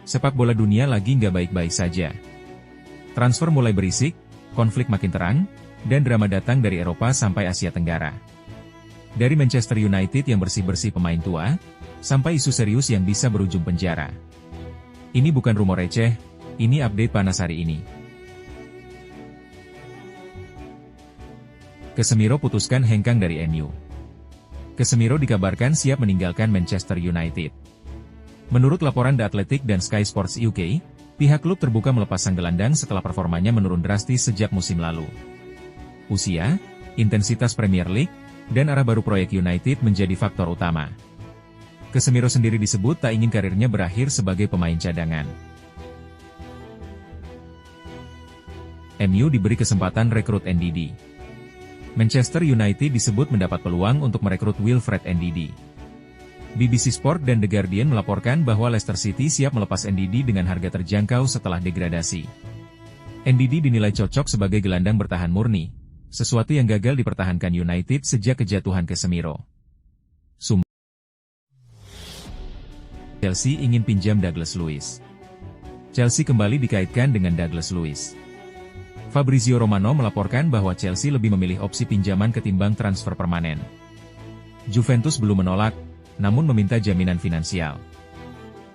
Sepak bola dunia lagi nggak baik-baik saja. Transfer mulai berisik, konflik makin terang, dan drama datang dari Eropa sampai Asia Tenggara. Dari Manchester United yang bersih-bersih pemain tua, sampai isu serius yang bisa berujung penjara. Ini bukan rumor receh, ini update panas hari ini. Casemiro putuskan hengkang dari MU. Casemiro dikabarkan siap meninggalkan Manchester United. Menurut laporan The Athletic dan Sky Sports UK, pihak klub terbuka melepas sang gelandang setelah performanya menurun drastis sejak musim lalu. Usia, intensitas Premier League, dan arah baru proyek United menjadi faktor utama. Casemiro sendiri disebut tak ingin karirnya berakhir sebagai pemain cadangan. MU diberi kesempatan rekrut NDD. Manchester United disebut mendapat peluang untuk merekrut Wilfred NDD. BBC Sport dan The Guardian melaporkan bahwa Leicester City siap melepas NDD dengan harga terjangkau setelah degradasi. NDD dinilai cocok sebagai gelandang bertahan murni, sesuatu yang gagal dipertahankan United sejak kejatuhan Casemiro. Chelsea ingin pinjam Douglas Luiz. Chelsea kembali dikaitkan dengan Douglas Luiz. Fabrizio Romano melaporkan bahwa Chelsea lebih memilih opsi pinjaman ketimbang transfer permanen. Juventus belum menolak, namun meminta jaminan finansial.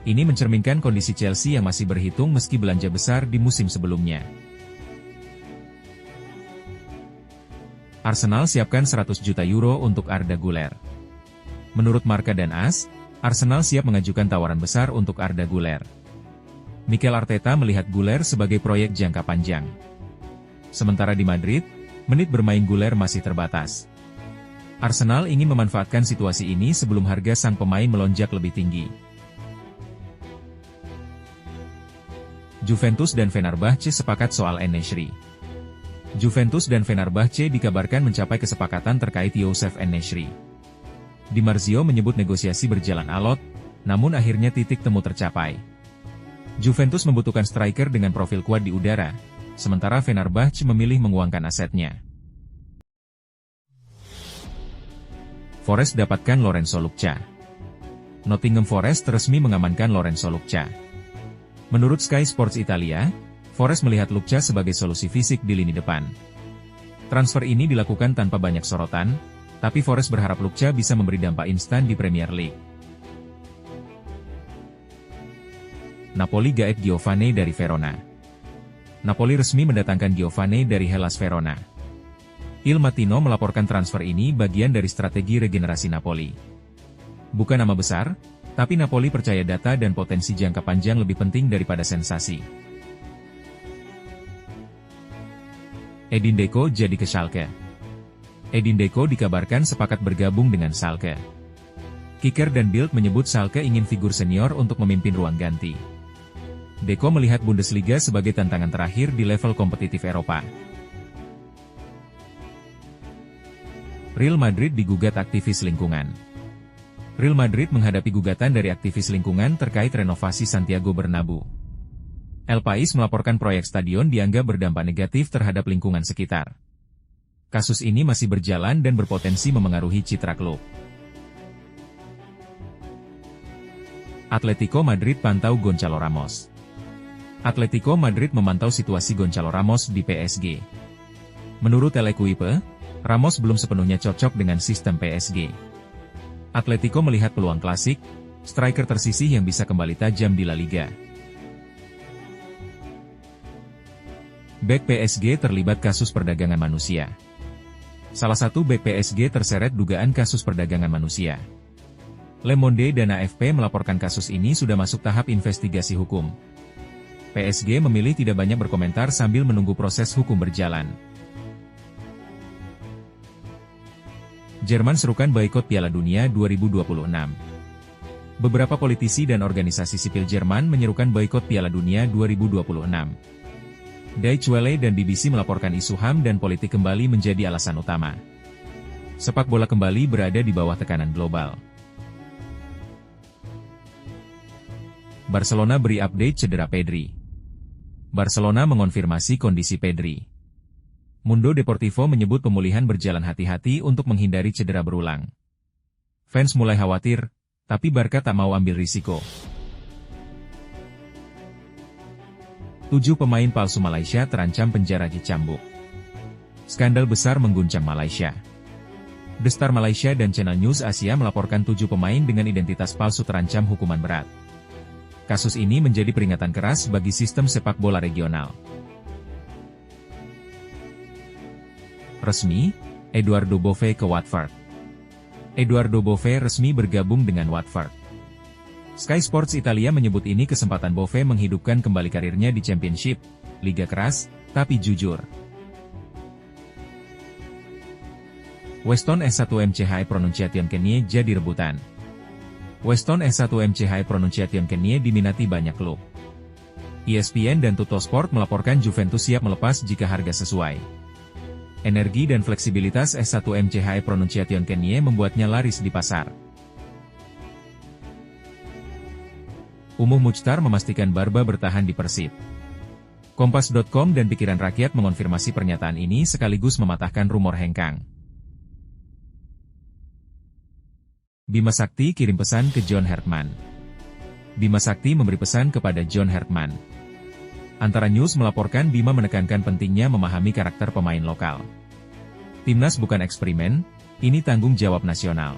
Ini mencerminkan kondisi Chelsea yang masih berhitung meski belanja besar di musim sebelumnya. Arsenal siapkan 100 juta euro untuk Arda Güler. Menurut Marca dan AS, Arsenal siap mengajukan tawaran besar untuk Arda Güler. Mikel Arteta melihat Güler sebagai proyek jangka panjang. Sementara di Madrid, menit bermain Güler masih terbatas. Arsenal ingin memanfaatkan situasi ini sebelum harga sang pemain melonjak lebih tinggi. Juventus dan Fenerbahce sepakat soal En-Nesyri. Juventus dan Fenerbahce dikabarkan mencapai kesepakatan terkait Youssef En-Nesyri. Di Marzio menyebut negosiasi berjalan alot, namun akhirnya titik temu tercapai. Juventus membutuhkan striker dengan profil kuat di udara, sementara Fenerbahce memilih menguangkan asetnya. Forest dapatkan Lorenzo Lucca. Nottingham Forest resmi mengamankan Lorenzo Lucca. Menurut Sky Sports Italia, Forest melihat Lucca sebagai solusi fisik di lini depan. Transfer ini dilakukan tanpa banyak sorotan, tapi Forest berharap Lucca bisa memberi dampak instan di Premier League. Napoli gaet Giovane dari Verona. Napoli resmi mendatangkan Giovane dari Hellas Verona. Il Mattino melaporkan transfer ini bagian dari strategi regenerasi Napoli. Bukan nama besar, tapi Napoli percaya data dan potensi jangka panjang lebih penting daripada sensasi. Edin Dzeko jadi ke Schalke. Edin Dzeko dikabarkan sepakat bergabung dengan Schalke. Kicker dan Bild menyebut Schalke ingin figur senior untuk memimpin ruang ganti. Dzeko melihat Bundesliga sebagai tantangan terakhir di level kompetitif Eropa. Real Madrid digugat aktivis lingkungan. Real Madrid menghadapi gugatan dari aktivis lingkungan terkait renovasi Santiago Bernabeu. El País melaporkan proyek stadion dianggap berdampak negatif terhadap lingkungan sekitar. Kasus ini masih berjalan dan berpotensi memengaruhi citra klub. Atletico Madrid pantau Gonçalo Ramos. Atletico Madrid memantau situasi Gonçalo Ramos di PSG. Menurut L'Equipe, Ramos belum sepenuhnya cocok dengan sistem PSG. Atletico melihat peluang klasik, striker tersisih yang bisa kembali tajam di La Liga. Bek PSG terlibat kasus perdagangan manusia. Salah satu bek PSG terseret dugaan kasus perdagangan manusia. Le Monde dan AFP melaporkan kasus ini sudah masuk tahap investigasi hukum. PSG memilih tidak banyak berkomentar sambil menunggu proses hukum berjalan. Jerman serukan boikot Piala Dunia 2026. Beberapa politisi dan organisasi sipil Jerman menyerukan boikot Piala Dunia 2026. Deutsche Welle dan BBC melaporkan isu HAM dan politik kembali menjadi alasan utama. Sepak bola kembali berada di bawah tekanan global. Barcelona beri update cedera Pedri. Barcelona mengonfirmasi kondisi Pedri. Mundo Deportivo menyebut pemulihan berjalan hati-hati untuk menghindari cedera berulang. Fans mulai khawatir, tapi Barca tak mau ambil risiko. 7 pemain palsu Malaysia terancam penjara di Cambuk. Skandal besar mengguncang Malaysia. The Star Malaysia dan Channel News Asia melaporkan 7 pemain dengan identitas palsu terancam hukuman berat. Kasus ini menjadi peringatan keras bagi sistem sepak bola regional. Resmi, Eduardo Bove ke Watford. Eduardo Bove resmi bergabung dengan Watford. Sky Sports Italia menyebut ini kesempatan Bove menghidupkan kembali karirnya di Championship, liga keras, tapi jujur. Weston S1 MCHI Pronunciation Kenie jadi rebutan. Weston S1 MCHI Pronunciation Kenie diminati banyak klub. ESPN dan Tuttosport melaporkan Juventus siap melepas jika harga sesuai. Energi dan fleksibilitas S1 MCHI Pronunciation Kenie membuatnya laris di pasar. Umuh Muchtar memastikan Barba bertahan di Persib. Kompas.com dan Pikiran Rakyat mengonfirmasi pernyataan ini sekaligus mematahkan rumor hengkang. Bima Sakti kirim pesan ke John Hartman. Bima Sakti memberi pesan kepada John Hartman. Antara News melaporkan Bima menekankan pentingnya memahami karakter pemain lokal. Timnas bukan eksperimen, ini tanggung jawab nasional.